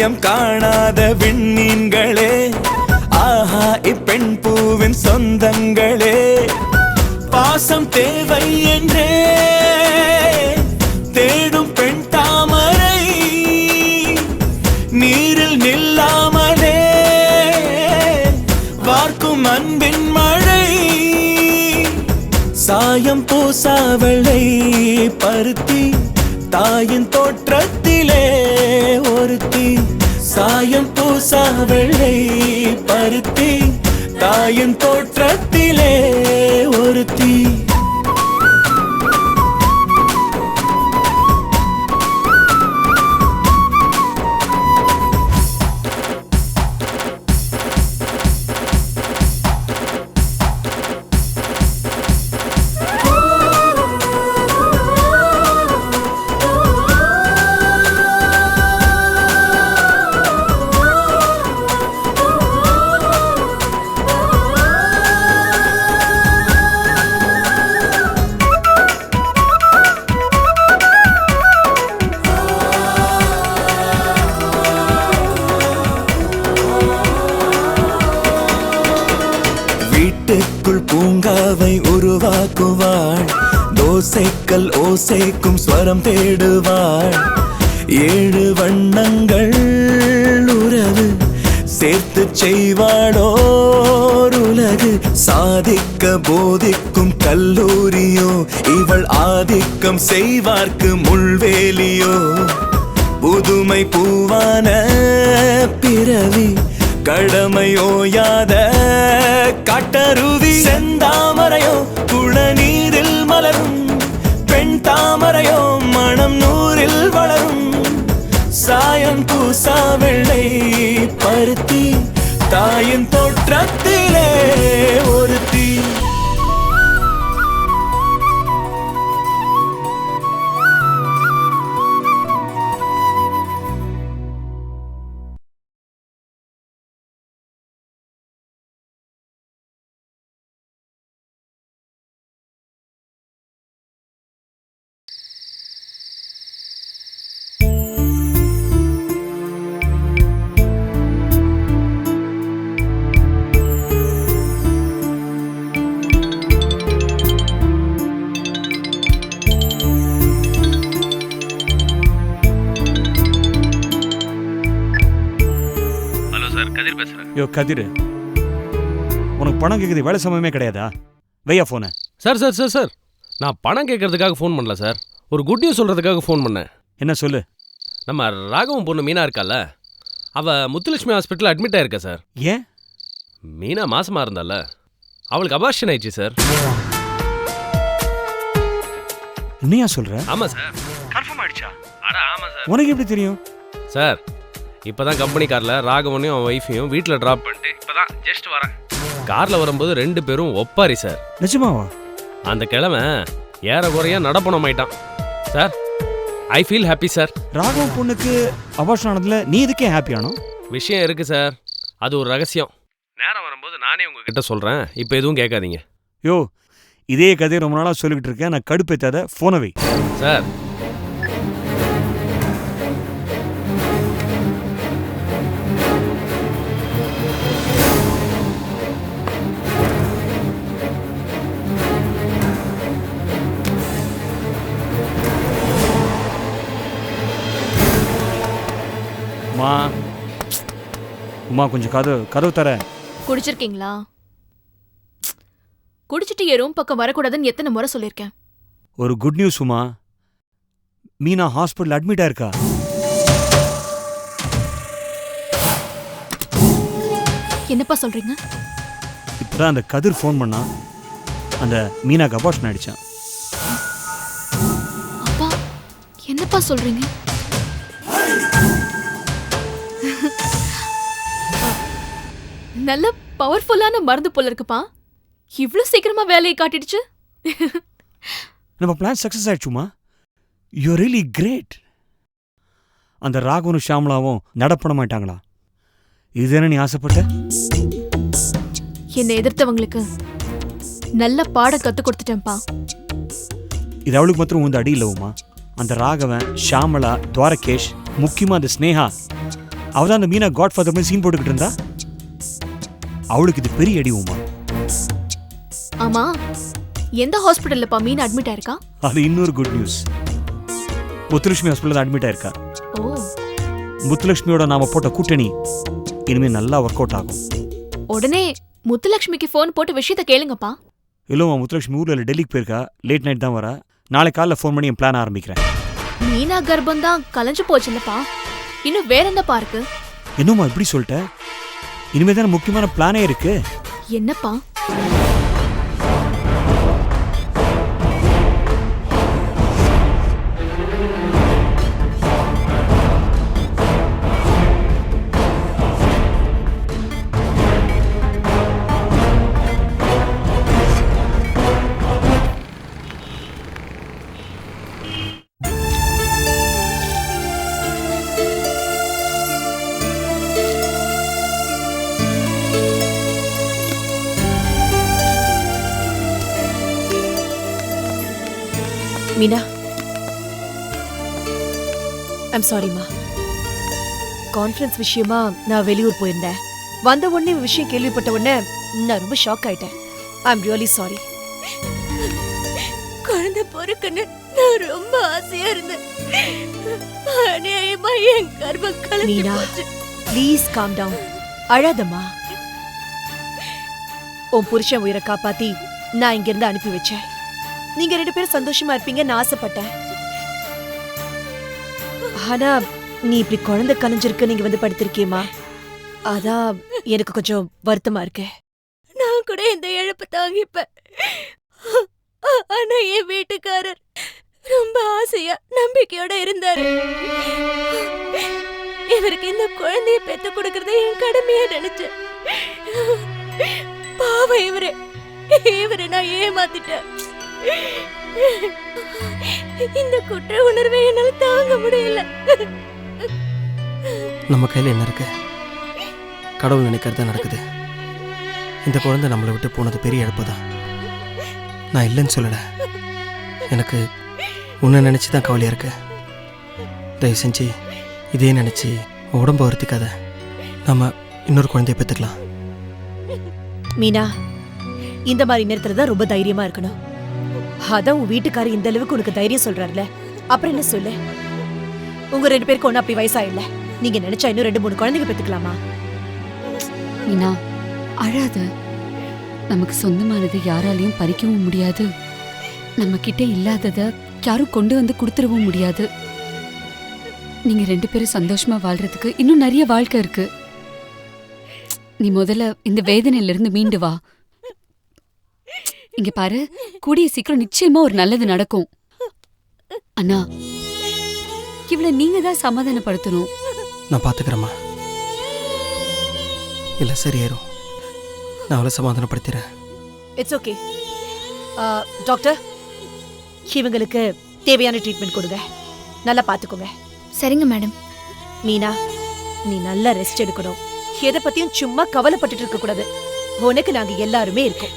இனம் காணாத விண்மீன்களே, ஆஹா இப்பெண் பூவின் சொந்தங்களே, பாசம் தேவை என்றே தேடும் பெண் தாமரை, நீரில் நில்லாமலே வார்க்கும் அன்பின் மழை, சாயம் பூசாவளை பருத்தி தாயின் தோற்றத்திலே ஒருத்தி, சாயம் பூசாவளை பருத்தி தாயின் தோற்றத்திலே ஒருத்தி. வீட்டுக்குள் பூங்காவை உருவாக்குவாள், தோசைக்கல் ஓசைக்கும் ஸ்வரம் தேடுவாள், 7 வண்ணங்கள் உறவு சேர்த்து செய்வாளோர் உலகு, சாதிக்க போதிக்கும் கல்லூரியோ இவள் ஆதிக்கம் செய்வார்க்கு முள்வேலியோ, புதுமை பூவான பிறவி கடமையோயாத காட்டருவி, செந்தாமரையோ குளநீரில் மலரும் பெண் தாமரையோ மனம் நூறில் வளரும், சாயம் பூசா வெள்ளை பருத்தி தாயின் தோற்றத்திலே ஒருத்தி. யோ கதிர், உனக்கு பணம் கேட்குது, வேலை சமயமே கிடையாதா? வையா ஃபோனை. சார் சார் சார் சார் நான் பணம் கேட்கறதுக்காக ஃபோன் பண்ணல சார், ஒரு குட் நியூஸ் சொல்கிறதுக்காக ஃபோன் பண்ணேன். என்ன சொல்லு? நம்ம ராகவும் பொண்ணு மீனா இருக்கால, அவள் முத்துலட்சுமி ஹாஸ்பிட்டலில் அட்மிட் ஆயிருக்கா சார். ஏன்? மீனா மாசமாக இருந்தால அவளுக்கு அபார்ஷன் ஆயிடுச்சு சார். என்னையா சொல்ற? ஆமாம் சார். கன்ஃபார்ம் ஆயிடுச்சா? ஆமாம் சார். உனக்கு எப்படி தெரியும்? சார் இப்போ தான் கம்பெனி காரில் ராகவனையும் அவன் ஒய்ஃபையும் வீட்டில் ட்ராப் பண்ணிட்டு இப்போ தான் ஜஸ்ட் வரேன். காரில் வரும்போது 2 பேரும் ஒப்பாரி சார். நிஜமாவா? அந்த கிழமை ஏறக்குறைய நடப்பணம் ஆயிட்டான் sir. I feel happy sir. Raghavan பொண்ணுக்கு அபார்ஷன் ஆனதுல நீ எதுக்கே ஹாப்பி ஆனோ? விஷயம் இருக்கு சார், அது ஒரு ரகசியம். நேரம் வரும்போது நானே உங்ககிட்ட சொல்கிறேன், இப்போ எதுவும் கேட்காதீங்க. யோ, இதே கதையை ரொம்ப நாளாக சொல்லிக்கிட்டு இருக்கேன், நான் கடுப்பேத்தாத, ஃபோனை வை. சார் உமா கொஞ்சம் கதவு தர. குடிச்சிருக்கீங்களா? குடிச்சிட்டு என் ரூம் பக்கம் வரக்கூடாதுன்னு எத்தனை முறை சொல்லியிருக்கேன். ஒரு good news Uma, Meena hospital admit ஆயிருக்கா. என்னப்பா சொல்றீங்க? இப்பதான் அந்த கதிர் ஃபோன் பண்ணா, அந்த மீனாக்கு அபார்ஷன் ஆயிடுச்சான். அப்பா என்னப்பா சொல்றீங்க? நல்ல பவர்ஃபுல்லான மருந்து போல இருக்குப்பா, இவ்ளோ சீக்கிரமா வேலையை காட்டிடுச்சு. நம்ம பிளான் சக்சஸ் ஆயிடுச்சுமா. You really great. அந்த ராகவனும் ஷாமலாவும் நடப்பட மாட்டாங்களா? இதுதானே நீ ஆசைப்பட்ட? என்னை எதிர்த்தவங்களுக்கு நல்ல பாடம் கத்து கொடுத்துட்டேன்ப்பா. இது அவளுக்கு மாத்திரம் உந்த அடி இல்லவுமா. அந்த ராகவன், ஷாமலா, துவாரகேஷ், முக்கியமா அந்த ஸ்னேகா அவதான் அந்த மீனா காட் ஃபாதர் மாதிரி சீன் போட்டுக்கிட்டு இருந்தா. அவளுக்கு இது பெரிய அடி உமா. ஆமா, எந்த ஹாஸ்பிட்டல்லப்பா மீன் அட்மிட் ஆயிருக்கா? அது இன்னொரு good news. Muthulakshmi hospital admit ஆயிருக்கா. ஓ, முத்துலட்சுமியோட நாம போட்ட கூட்டணி இனிமே நல்லா ஒர்க் அவுட் ஆகும். உடனே முத்துலட்சுமிக்கு ஃபோன் போட்டு விஷயத்த கேளுங்கப்பா. இல்லைம்மா, முத்துலட்சுமி ஊர்ல இல்லை, டெல்லிக்கு போயிருக்கா. லேட் நைட் தான் வரா. நாளை காலைல ஃபோன் பண்ணி என் பிளான் ஆரம்பிக்கிறேன். மீனா கர்ப்பம் தான் கலைஞ்சு போச்சுல்லப்பா, இன்னும் வேற என்னப்பா இருக்கு? என்னம்மா இப்படி சொல்லிட்ட? இனிமே தானே முக்கியமான பிளானே இருக்கு. என்னப்பா? மீனா, ஐம் சாரிம்மா. கான்ஃபரன்ஸ் விஷயமா நான் வெளியூர் போயிருந்தேன். வந்த உடனே விஷயம் கேள்விப்பட்ட உடனே நான் ரொம்ப ஷாக் ஆயிட்டேன். I'm really sorry. குழந்தை பொறுக்குன்னு நான் ரொம்ப ஆசையா இருந்தேன். அநியாயமா என் கர்ப்பம் கலைஞ்சு மீனா, போச்சு. Please calm down. அழாதம்மா. உன் புருஷன் உயிரை காப்பாத்தி நான் இங்கிருந்து அனுப்பி வச்சேன். நீங்க 2 பேரும் சந்தோஷமா இருப்பீங்கன்னு ஆசைப்பட்டேன். ஆனா நீ இப்படி குழந்தை கலைஞ்சிருக்கு நீங்க வந்து படுத்திருக்கேம்மா. அதான் எனக்கு கொஞ்சம் வருத்தமா இருக்கு. நான் கூட இந்த இழப்பு தாங்கிப்பேன். ஆனா என் வீட்டுக்காரர் ரொம்ப ஆசையா நம்பிக்கையோட இருந்தாரு. இவருக்கு இந்த குழந்தைய பெத்து கொடுக்கறது என் கடமையா நினைச்சேன். பாவம் இவரை நான் ஏமாத்திட்டேன். இந்த குற்ற உணர்வை என்னால தாங்க முடியல. நம்ம கையில் என்ன இருக்கு? கடவுள் நினைக்கிறது நடக்குது. இந்த குழந்தை நம்மளை விட்டு போனது பெரிய இழப்பு தான். நான் இல்லைன்னு சொல்லலை. எனக்கு உன்னை நினச்சி தான் கவலையாக இருக்கு. தயவு செஞ்சு இதே நினச்சி உடம்பு வருத்திக்காத. நம்ம இன்னொரு குழந்தைய பெற்றுக்கலாம். மீனா, இந்த மாதிரி நேரத்துல தான் ரொம்ப தைரியமா இருக்கணும். அதான் உன் வீட்டுக்காரர் இந்த அளவுக்கு உனக்கு தைரியம் சொல்றாருல, அப்புறம் என்ன சொல்லு? உங்க 2 பேருக்கு ஒன்னும் அப்படி வயசாயில்ல. நீங்க நினைச்சா இன்னும் 2-3 குழந்தைங்க பெத்துக்கலாமா? மீனா, அழாத. நமக்கு சொந்தமானது யாராலையும் பறிக்கவும் முடியாது. நம்ம கிட்ட இல்லாதத யாரும் கொண்டு வந்து கொடுத்துடவும் முடியாது. நீங்க 2 பேரும் சந்தோஷமா வாழ்றதுக்கு இன்னும் நிறைய வாழ்க்கை இருக்கு. நீ முதல்ல இந்த வேதனையில இருந்து மீண்டு வா. இங்க பாரு, கூடிய சீக்கிரம் நிச்சயமா ஒரு நல்லது நடக்கும். அண்ணா, இவளை நீங்க தான் சமாதானப்படுத்தணும். நான் பார்த்துக்கிறேம்மா. இல்லை சரியாயிரும். நான் அவளை சமாதானப்படுத்திடுறேன். It's okay. டாக்டர், இவங்களுக்கு தேவையான ட்ரீட்மெண்ட் கொடுங்க. நல்லா பாத்துக்கோங்க. சரிங்க மேடம். மீனா, நீ நல்லா ரெஸ்ட் எடுக்கணும். எதை பத்தியும் சும்மா கவலைப்பட்டுட்டு இருக்க கூடாது. உனக்கு நாங்க எல்லாருமே இருக்கோம்.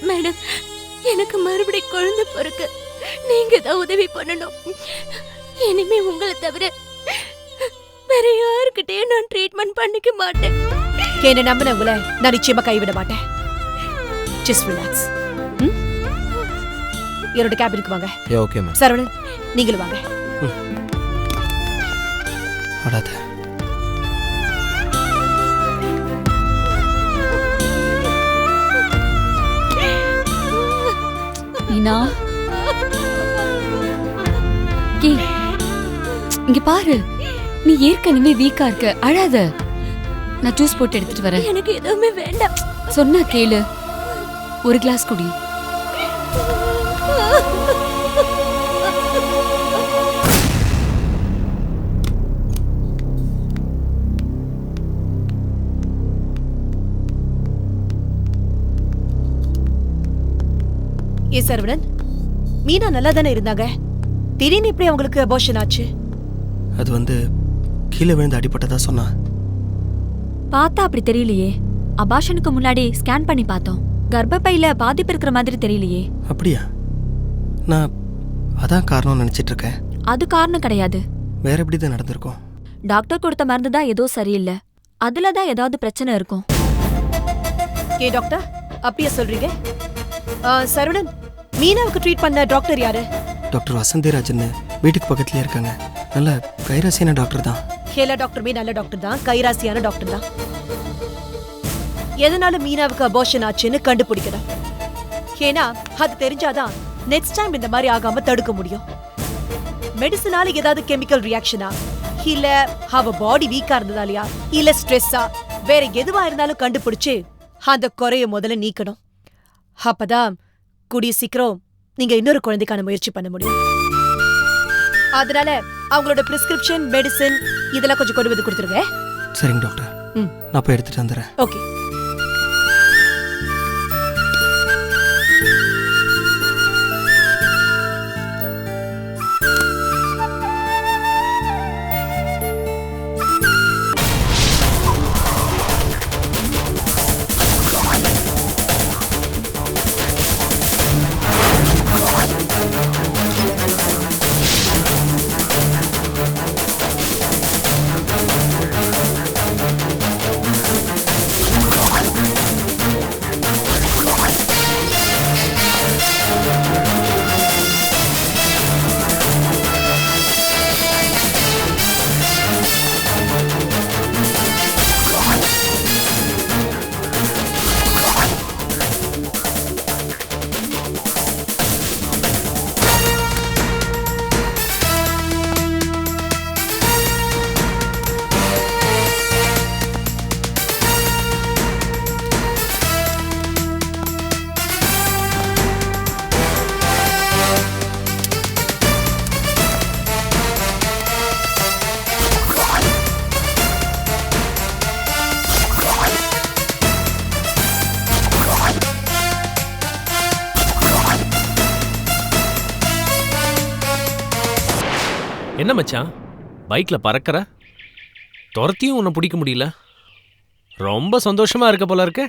மேடம், எனக்கு மறுபடி குழந்தை பொறுக்க நீங்க தான் உதவி பண்ணணும். இனிமே உங்களை தவிர வேற யாருக்கிட்டயும் நான் ட்ரீட்மெண்ட் பண்ணிக்க மாட்டேன். என்ன நம்பினவங்கள நான் நிச்சயமா கைவிட மாட்டேன். Just relax. என்னோட கேபினுக்கு வாங்க. Okay ma'am. சரவணன், நீங்களும் வாங்க. அடாத. மீனா, இங்க பாரு, நீ ஏற்கனவே வீக்கா இருக்க. அழாத. நான் ஜூஸ் போட்டு எடுத்துட்டு வரேன். எனக்கு எதுவுமே வேண்டாம். சொன்னா கேளு. ஒரு கிளாஸ் குடி. ஏ சரவணன், மீனா நல்லா தானே இருந்தாங்க. திடீர்னு இப்படி அவங்களுக்கு அபார்ஷன் ஆச்சு? அது கீழே விழுந்து அடிபட்டதா சொன்னா. பார்த்தா அப்படி தெரியலையே. அபார்ஷனுக்கு முன்னாடி ஸ்கேன் பண்ணி பார்த்தோம். கர்ப்பப்பையில பாதிப்பு இருக்கிற மாதிரி தெரியலையே. அப்படியா? நான் அதான் காரணம் நினைச்சிட்டு இருக்கேன். அது காரணம் கிடையாது. வேற எப்படி தான் நடந்திருக்கும்? டாக்டர் கொடுத்த மருந்து தான் ஏதோ சரியில்லை. அதுல தான் ஏதாவது பிரச்சனை இருக்கும். ஏ டாக்டர் அப்படியே சொல்றீங்க? சரவணன், மீனாவுக்கு ட்ரீட் பண்ண டாக்டர் யாரு? டாக்டர் வசந்திராஜன் வீட்டுக்கு பக்கத்துலேயே இருக்காங்க. நல்ல கைராசியான டாக்டர் தான். எல்லா டாக்டருமே நல்ல டாக்டர் தான், கைராசியான டாக்டர் தான். எதனால மீனாவுக்கு அபார்ஷன் ஆச்சுன்னு கண்டுபிடிக்கணும். ஏன்னா அது தெரிஞ்சாதான் நெக்ஸ்ட் டைம் இந்த மாதிரி ஆகாம தடுக்க முடியும். மெடிசனால ஏதாவது கெமிக்கல் ரியாக்ஷனா, இல்ல அவ பாடி வீக்கா இருந்ததாலயா, இல்ல ஸ்ட்ரெஸ்ஸா, வேற எதுவா இருந்தாலும் கண்டுபிடிச்சு அந்த குறைய முதல்ல நீக்கணும். அப்பதான் கூடிய சீக்கிரம் நீங்க இன்னொரு குழந்தைக்கான முயற்சி பண்ண முடியும். அதனால அவங்களோட பிரிஸ்கிரிப்ஷன், மெடிசன் இதெல்லாம் கொஞ்சம் கொண்டு வந்து கொடுத்துருங்க. சரிங்க டாக்டர், நான் போய் எடுத்துட்டு வந்துடுறேன். ஓகே. என்ன மச்சான் பைக்கில் பறக்கிற? துரத்தியும் உன்னை பிடிக்க முடியல. ரொம்ப சந்தோஷமாக இருக்க போல இருக்கு.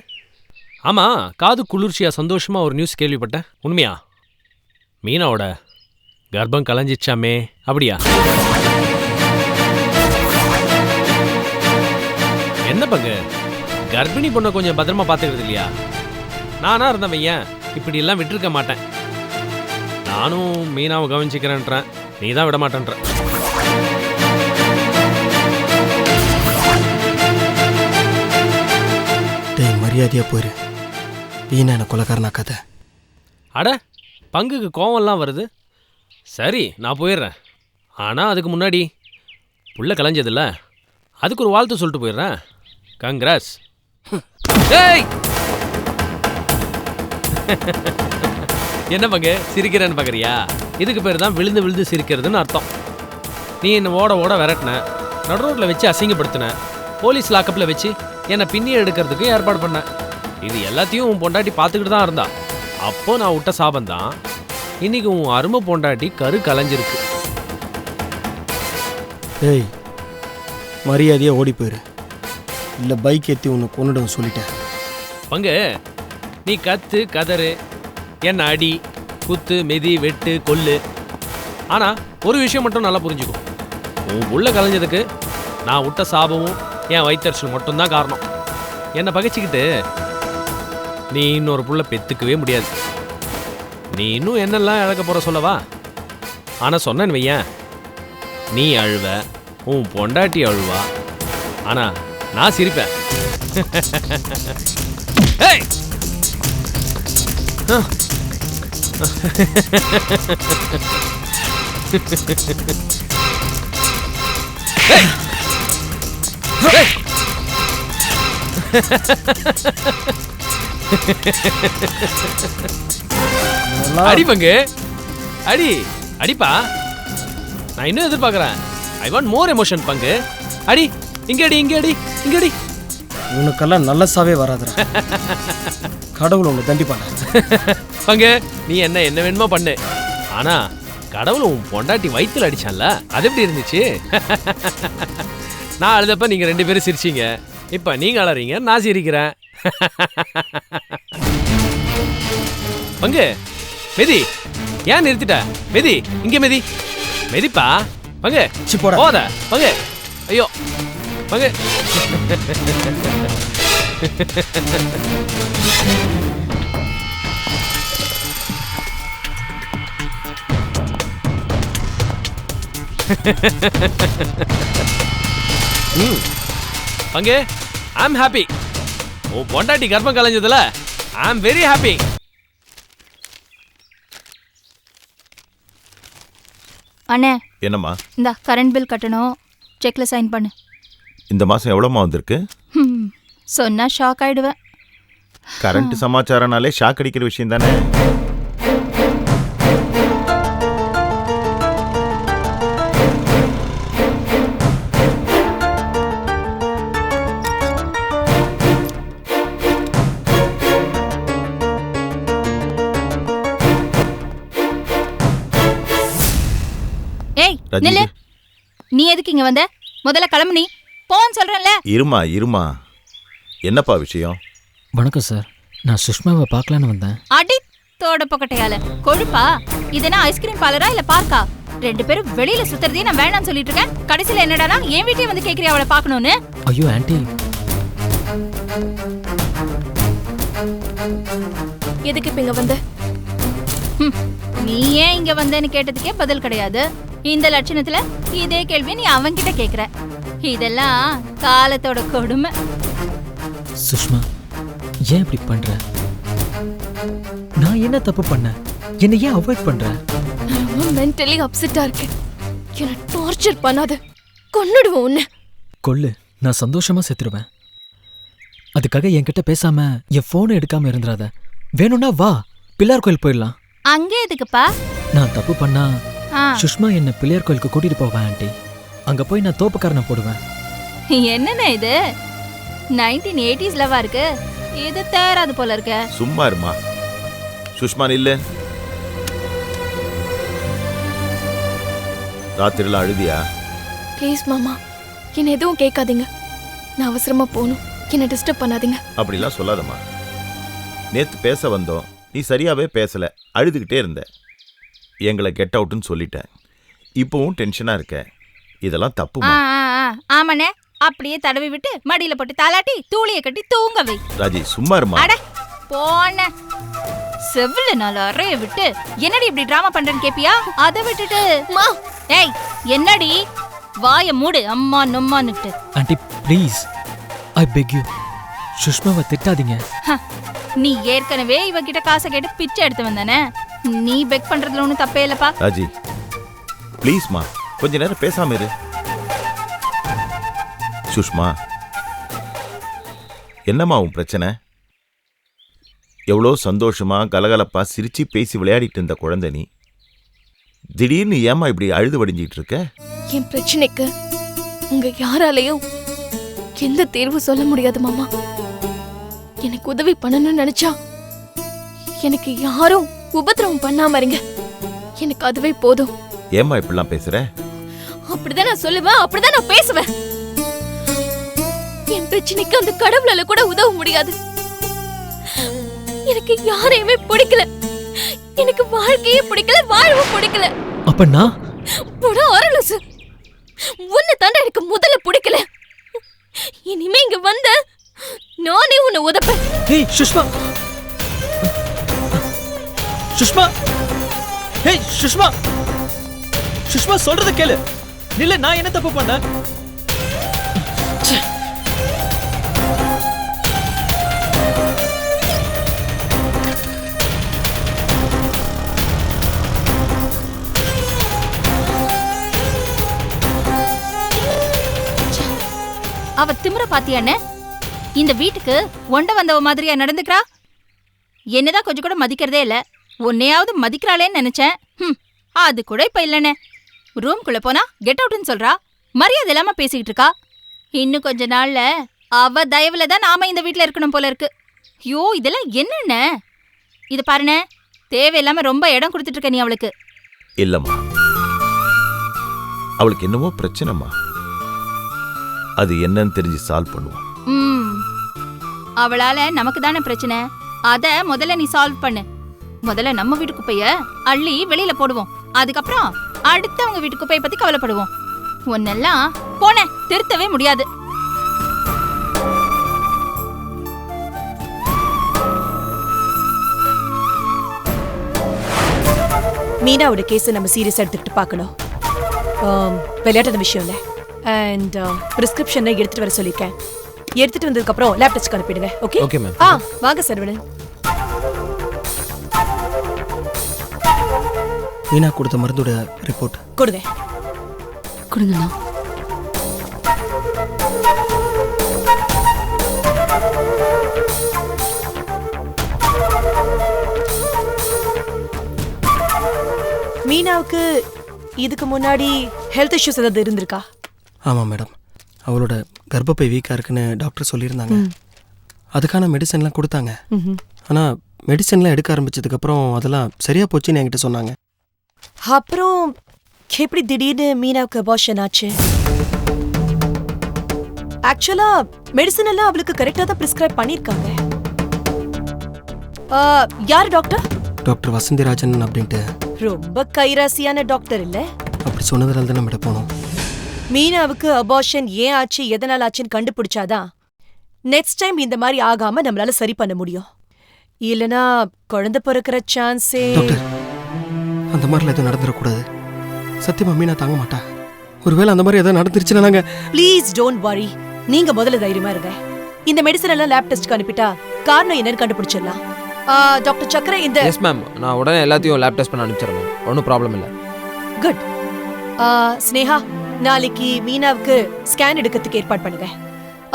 ஆமாம், காது குளிர்ச்சியா சந்தோஷமாக ஒரு நியூஸ் கேள்விப்பட்டேன். உண்மையா? மீனாவோட கர்ப்பம் கலைஞ்சிச்சாமே, அப்படியா? என்ன பங்கு, கர்ப்பிணி பொண்ணை கொஞ்சம் பத்திரமா பார்த்துக்கிறது இல்லையா? நானா இருந்தவன் ஏன் இப்படியெல்லாம் விட்டுருக்க மாட்டேன். நானும் மீனாவை கவனிச்சிக்கிறேன்றேன், நீ தான் விட மாட்டேன்ற. டேய், மரியாதையா போயிரு. வீணா என்ன கொலைக்காரனாக்காத. அட, பங்குக்கு கோவம்லாம் வருது. சரி, நான் போயிடுறேன். ஆனால் அதுக்கு முன்னாடி புள்ள கலைஞ்சதில்ல, அதுக்கு ஒரு வாழ்த்து சொல்லிட்டு போயிடுறேன். கங்க்ராஸ். ஏய், என்ன பங்கு சிரிக்கிறேன்னு பார்க்குறியா? இதுக்கு பேர் தான் விழுந்து விழுந்து சிரிக்கிறதுன்னு அர்த்தம். நீ என்னை ஓட ஓட விரட்டின, நடு ரோட்டில் வச்சு அசிங்கப்படுத்தின, போலீஸ் லாக்கப்பில் வச்சு என்னை பின்னி எடுக்கிறதுக்கு ஏற்பாடு பண்ண. இது எல்லாத்தையும் உன் பொண்டாட்டி பார்த்துக்கிட்டு தான் இருந்தா. அப்போ நான் விட்ட சாபந்தான் இன்னைக்கு உன் அருமை பொண்டாட்டி கரு கலைஞ்சிருக்கு. ஏய், மரியாதையா ஓடி போயிரு, இல்லை பைக் ஏற்றி உன்னை கொண்டுடும் சொல்லிட்டேன். பங்கு, நீ கத்து கதறு, என்ன அடி குத்து மெதி வெட்டு கொல்லு. ஆனால் ஒரு விஷயம் மட்டும் நல்லா புரிஞ்சுக்கும். உன் உள்ள கலைஞ்சதுக்கு நான் விட்ட சாபமும் என் வயிற்றறிச்சல் மட்டும்தான் காரணம். என்னை பகைச்சிக்கிட்டு நீ இன்னொரு புள்ள பெற்றுக்கவே முடியாது. நீ இன்னும் என்னெல்லாம் இழக்க போகிற சொல்லவா? ஆனால் சொன்னேன்னு வையேன், நீ அழுவ, உன் பொண்டாட்டி அழுவா, ஆனால் நான் சிரிப்பேன். ஏய், அடி பங்கு, அடி அடிப்பா. நான் இன்னும் எதிர்பார்க்கிறேன். ஐ வாண்ட் மோர் எமோஷன் பங்கு. அடி, இங்க அடி, இங்க அடி, இங்க அடி. உனக்கெல்லாம் நல்லசாவே வராதுடா. கடவுள் உன்னை தண்டிப்பான. பங்கு, நீ என்ன வேணுமோ பண்ணு. ஆனா கடவுள் உன் பொண்டாட்டி வயித்துல அடிச்சான்ல, அது எப்படி இருந்துச்சு? நான் அழுதப்ப நீங்க 2 பேரும் சிரிச்சீங்க. இப்ப நீங்க அழறீங்க, நான் சிரிக்கிறேன். பங்கு, மெதி, ஏன் நிறுத்திட்ட? மெதி, இங்க மெதி, மெதிப்பா. பங்கு, போத பங்கு, ஐயோ வாங்க. அங்கே ஐ அம் ஹாப்பி. ஓ பொண்டாட்டி கர்ப்பம் கலைஞ்சதுல ஐ அம் வெரி ஹாப்பி. அண்ணே என்னம்மா இந்த கரண்ட் பில் கட்டணும், செக்ல சைன் பண்ணு. இந்த மாசம் எவ்வளோமா வந்திருக்கு? சொன்னா ஷாக் ஆயிடுவேன். கரண்ட் சமாச்சாரனாலே ஷாக் அடிக்கிற விஷயம் தானே. ஏய் நில்லு, நீ எதுக்கு இங்க வந்த? முதல்ல கிளம்பு, நீ போன்னு சொல்றேன்ல. இருமா என்னப்பா விஷயம்? வணக்கம் சார், நான் சுஷ்மாவை பார்க்கலான்னு வந்தேன். அடி தோட பொக்கட்டையால கொழுப்பா? இதுனா ஐஸ்கிரீம் பார்லரா இல்ல பார்க்கா? ரெண்டு பேரும் வெளியில சுத்துறதே நான் வேணாம்னு சொல்லிட்டு இருக்கேன். கடைசியில என்னடானா என் வீட்டையே வந்து கேக்குறியா அவளை பார்க்கணும்னு? ஐயோ ஆன்ட்டி, எதுக்கு இப்ப இங்க வந்த? நீ ஏன் இங்க வந்தேன்னு கேட்டதுக்கே பதில் கிடையாது. இந்த லட்சணத்துல இதே கேள்வி நீ அவன்கிட்ட கேக்குற. இதெல்லாம் காலத்தோட கொடுமை. சுஷ்மா ஏன் இப்படி பண்ற? நான் என்ன தப்பு பண்ணேன்? என்னை ஏன் அவாய்ட் பண்ற? நான் ரொம்ப மென்டலி அப்செட்டா இருக்கேன். என்ன டார்ச்சர் பண்ணாத, கொன்னுடுவோம் உன்னை. கொல்லு, நான் சந்தோஷமா செத்துருவேன். அதுக்காக என்கிட்ட பேசாம என் போனை எடுக்காம இருந்துடாத. வேணும்னா வா, பிள்ளையார் கோயில் போயிடலாம். அங்க எதுக்குப்பா? நான் தப்பு பண்ணா சுஷ்மா என்ன பிள்ளையார் கோயிலுக்கு கூட்டிட்டு போவேன் ஆண்டி. அங்க போய் நான் தோப்புக்காரனை போடுவேன். என்னண்ணே இது 1980s லவா இருக்கு? இது தேராது போல இருக்க. சும்மா இருமா. சுஷ்மா நில்லு. ராத்திரில அழுதியா? ப்ளீஸ் மாமா, என்ன எதுவும் கேட்காதீங்க. நான் அவசரமா போகணும், என்ன டிஸ்டர்ப் பண்ணாதீங்க. அப்படிலாம் சொல்லாதம்மா. நேத்து பேச வந்தோம், நீ சரியாவே பேசல, அழுதுகிட்டே இருந்த. எங்களை கெட் அவுட்னு சொல்லிட்டேன். இப்போவும் டென்ஷனா இருக்க. இதெல்லாம் தப்புமா. ஆமாண்ணே, அப்படியே தடவி விட்டு மடியில போட்டு தாலாட்டி தூளிய கட்டி தூங்க வை. ராஜி சும்மா இருமா. அட போன செவ்வில நாள் அறைய விட்டு என்னடி இப்படி டிராமா பண்றேன்னு கேப்பியா? அதை விட்டுட்டு ஏய் என்னடி வாய மூடு, அம்மா நொம்மான்னுட்டு. Aunty please, I beg you, சுஷ்மாவை திட்டாதீங்க. நீ ஏற்கனவே இவகிட்ட காசை கேட்டு பிச்சை எடுத்து வந்தானே, நீ பெக் பண்றதுல ஒன்றும் தப்பே இல்லப்பா. ராஜி ப்ளீஸ்மா, கொஞ்ச நேரம் பேசாம இரு. சுஷ்மா, என்னம்மா உன் பிரச்சனை? எவ்வளோ சந்தோஷமா கலகலப்பா சிரிச்சு பேசி விளையாடிட்டு இருந்த குழந்தை நீ திடீர்னு ஏமா இப்படி அழுது வடிஞ்சிட்டு இருக்க? என் பிரச்சனைக்கு உங்க யாராலையும் எந்த தீர்வு சொல்ல முடியாது மாமா. எனக்கு உதவி பண்ணணும்னு நினைச்சா எனக்கு யாரும் உபத்திரவம் பண்ணாம இருங்க, எனக்கு அதுவே போதும். ஏமா இப்படிலாம் பேசுற? அப்படிதான் நான் சொல்லுவேன், அப்படிதான் நான் பேசுவேன். என் பிரச்சனைக்கு அந்த கடவுளால கூட உதவ முடியாது. எனக்கு யாரையுமே பிடிக்கல, எனக்கு வாழ்க்கையே பிடிக்கல, வாழவும் பிடிக்கல. அப்ப நான் போடா அரலசு, உன்னை தாண்ட எனக்கு முதல்ல பிடிக்கல. இனிமே இங்க வந்த நானே உன்னை உதப்பேன். ஹே சுஷ்மா, சுஷ்மா, ஹே சுஷ்மா, சுஷ்மா சொல்றத கேளு. நில்ல, நான் என்ன தப்பு பண்ண? அவ திமிர பாத்தியானே? இந்த வீட்டுக்கு ஒண்ட வந்தவ மாதிரியா நடந்துக்கிறா? என்னதான் கொஞ்சம் கூட மதிக்கிறதே இல்ல. உன்னையாவது மதிக்கிறாளேன்னு நினைச்சேன். அது கூட இப்ப இல்லனே. ரூம்குள்ள போனா கெட் அவுட்னு சொல்றா, மரியாதை இல்லாம பேசிக்கிட்டு இருக்கா. இன்னும் கொஞ்ச நாள்ல அவ தயவுல தான் நாம இந்த வீட்டுல இருக்கணும் போல இருக்கு. ஐயோ இதெல்லாம் என்னென்ன? இது பாருனே, தேவையில்லாம ரொம்ப இடம் கொடுத்துட்டு இருக்க நீ அவளுக்கு. இல்லம்மா, அவளுக்கு என்னவோ பிரச்சனைமா. அது என்னன்னு தெரிஞ்சு சால்வ் பண்ணுவோம். அவளால நமக்கு தானே பிரச்சனை. அத முதல்ல நீ சால்வ் பண்ணு. முதல்ல நம்ம வீட்டு குப்பைய அள்ளி வெளியில போடுவோம். அதுக்கப்புறம் அடுத்தவங்க வீட்டு குப்பையை பத்தி கவலைப்படுவோம். ஒன்னெல்லாம் போன திருத்தவே முடியாது. மீனாவோட கேஸை நம்ம சீரியஸா எடுத்துக்கிட்டு பார்க்கணும். விளையாட்டு விஷயம் இல்லை. அண்ட் பிரிஸ்கிரிப்ஷனை எடுத்துட்டு வர சொல்லியிருக்கேன். எடுத்துட்டு வந்ததுக்கு அப்புறம் லேப் டெஸ்ட் அனுப்பிடுங்க. Okay okay ma'am. வாங்க சரவணன். மீனா கொடுத்த மருந்தோட ரிப்போர்ட் கொடுங்க. கொடுங்கண்ணா. மீனாவுக்கு இதுக்கு முன்னாடி ஹெல்த் இஷ்யூஸ் ஏதாவது இருந்திருக்கா? ஆமாம் மேடம், அவளோட கர்ப்பப்பை வீக்காக இருக்குன்னு டாக்டர் சொல்லியிருந்தாங்க. அதுக்கான மெடிசன்லாம் கொடுத்தாங்க. ஆனால் மெடிசன்லாம் எடுக்க ஆரம்பிச்சதுக்கப்புறம் அதெல்லாம் சரியாக போச்சுன்னு என்கிட்ட சொன்னாங்க. அப்புறம் எப்படி திடீர்னு மீனாவுக்கு அபார்ஷன் ஆச்சு? ஆக்சுவலா மெடிசன் எல்லாம் அவளுக்கு கரெக்டா தான் பிரிஸ்கிரைப் பண்ணிருக்காங்க. யார் டாக்டர்? டாக்டர் வசந்திராஜன் அப்படின்ட்டு. ரொம்ப கைராசியான டாக்டர் இல்ல? அப்படி சொன்னதுனால தான் நம்ம போனோம். மீனாவுக்கு அபார்ஷன் ஏன் ஆச்சு, எதனால ஆச்சுன்னு கண்டுபிடிச்சாதான் நெக்ஸ்ட் டைம் இந்த மாதிரி ஆகாம நம்மளால சரி பண்ண முடியும். இல்லனா குழந்தை பிறக்கிற சான்ஸே. டாக்டர், அந்த மாதிரிலாம் எதுவும் நடந்துடக்கூடாது. சத்தியமா மீனா தாங்க மாட்டா. ஒருவேளை அந்த மாதிரி எதாவது நடந்துருச்சுன்னா நாங்க. Please don't worry. நீங்க முதல்ல தைரியமா இருங்க. இந்த மெடிசன் எல்லாம் லேப் டெஸ்ட்க்கு அனுப்பிட்டா காரணம் என்னன்னு கண்டுபிடிச்சிடலாம். டாக்டர் சக்கரை இந்த. எஸ் மேம், நான் உடனே எல்லாத்தையும் லேப் டெஸ்ட் பண்ண அனுப்பிச்சிடுறேன் மேம். ஒன்றும் ப்ராப்ளம் இல்லை. குட். ஸ்னேஹா, நாளைக்கு மீனாவுக்கு ஸ்கேன் எடுக்கிறதுக்கு ஏற்பாடு பண்ணுங்க.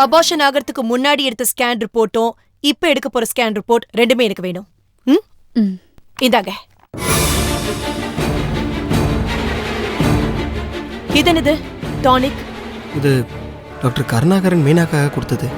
அபார்ஷன் ஆகிறதுக்கு முன்னாடி எடுத்த ஸ்கேன் ரிப்போர்ட்டும் இப்ப எடுக்க போற ஸ்கேன் ரிப்போர்ட் ரெண்டுமே எனக்கு வேணும். இந்தாங்க. இது என்னது? டானிக். இது டாக்டர் கருணாகரன் மீனாக்காக கொடுத்தது.